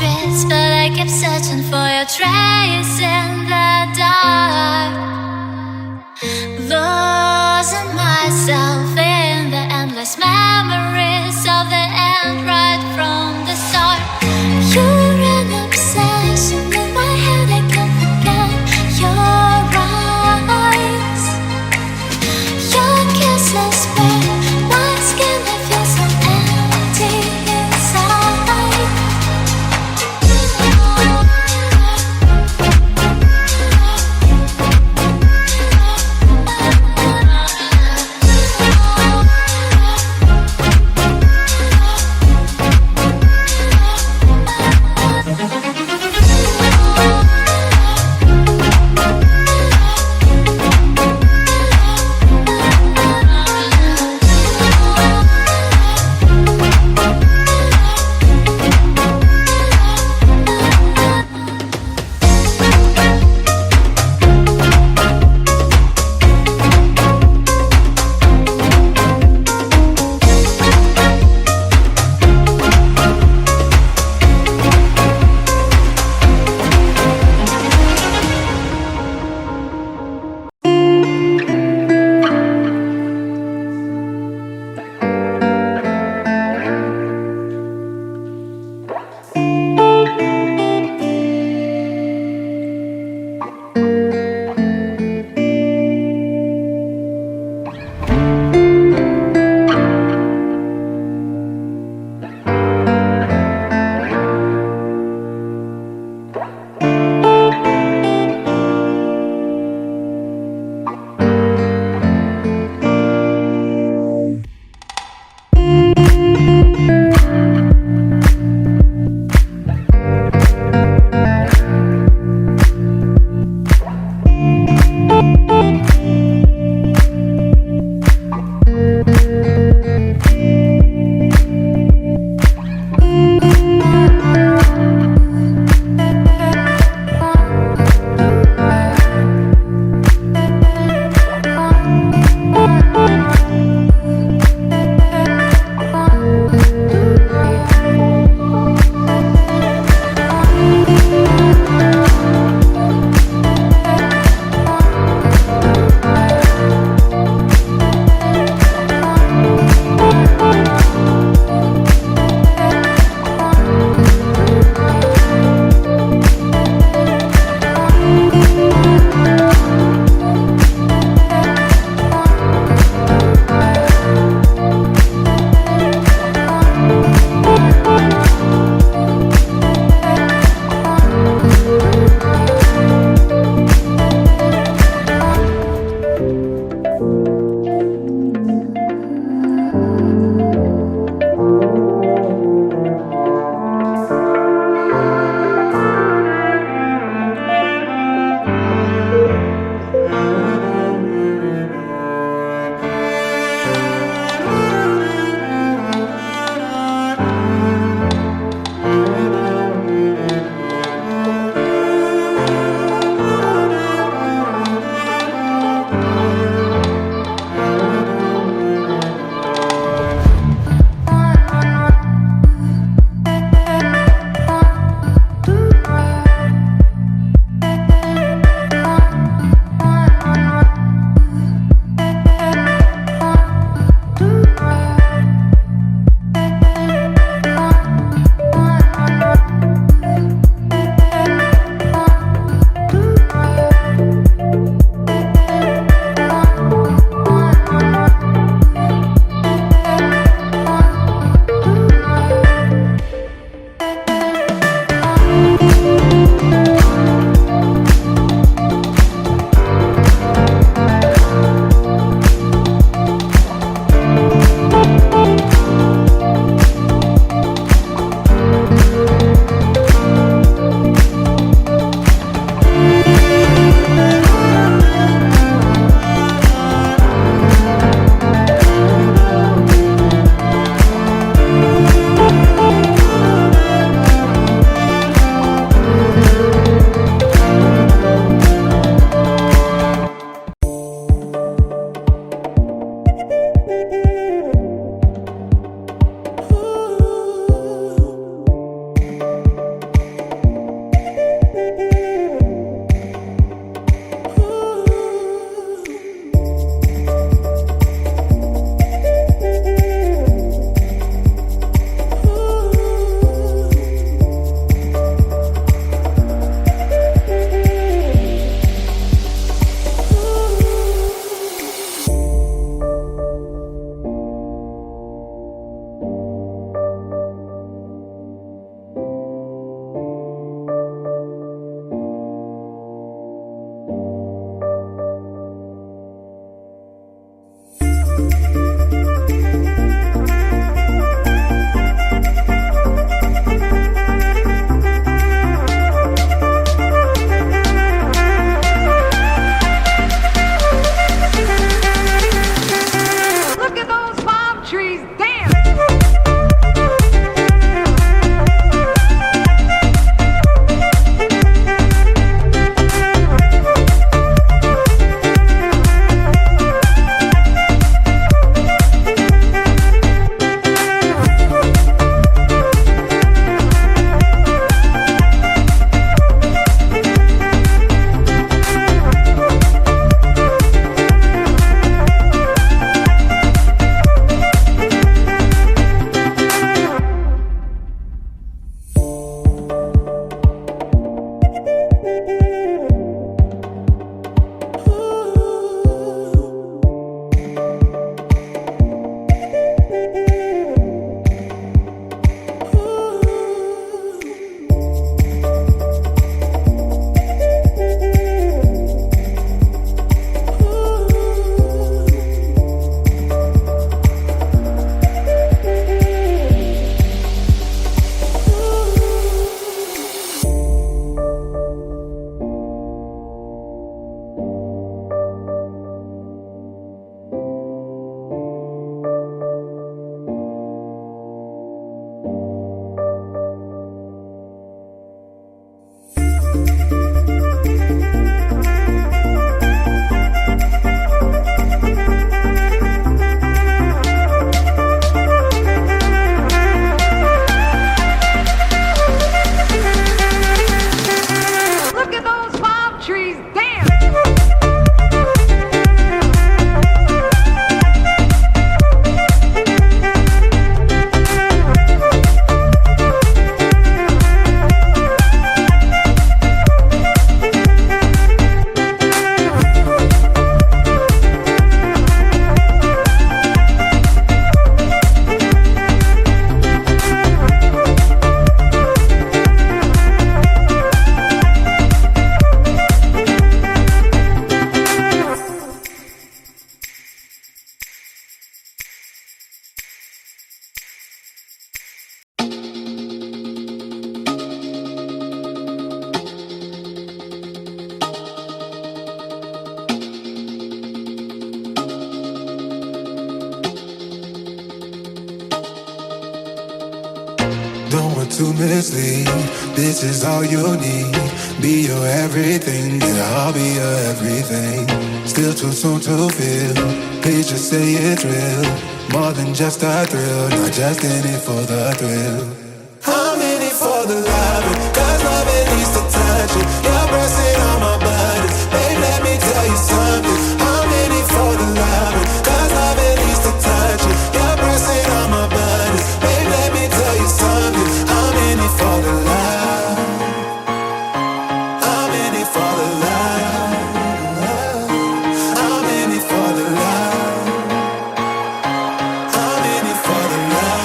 streets, but I kept searching for your trace in the dark. Losing myself in the endless memories of the end right from the start. You're an obsession in my head, I can't forget your eyes. Your kisses burn my skin, I feel so empty inside. to mislead. This is all you need. Be your everything, yeah, I'll be your everything. Still too soon to feel. Please just say it's real. More than just a thrill, not just in it for the thrill. I'm in it for the love, cause love it needs to touch it. You're pressing on my buttons, babe, let me tell you something. I'm in it for the love, cause love it needs to touch it. You're pressing on my buttons, babe, let me tell you something. I'm in it for the love. I'm in it for the love. I'm in it for the love. I'm in it for the love.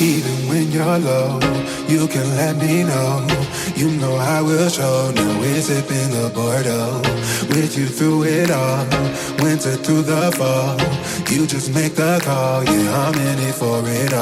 Even when you're low, you can let me know. You know I will show. Now we're sipping the Bordeaux. With you through it all, winter through the fall. You just make the call, yeah, I'm in it for it all.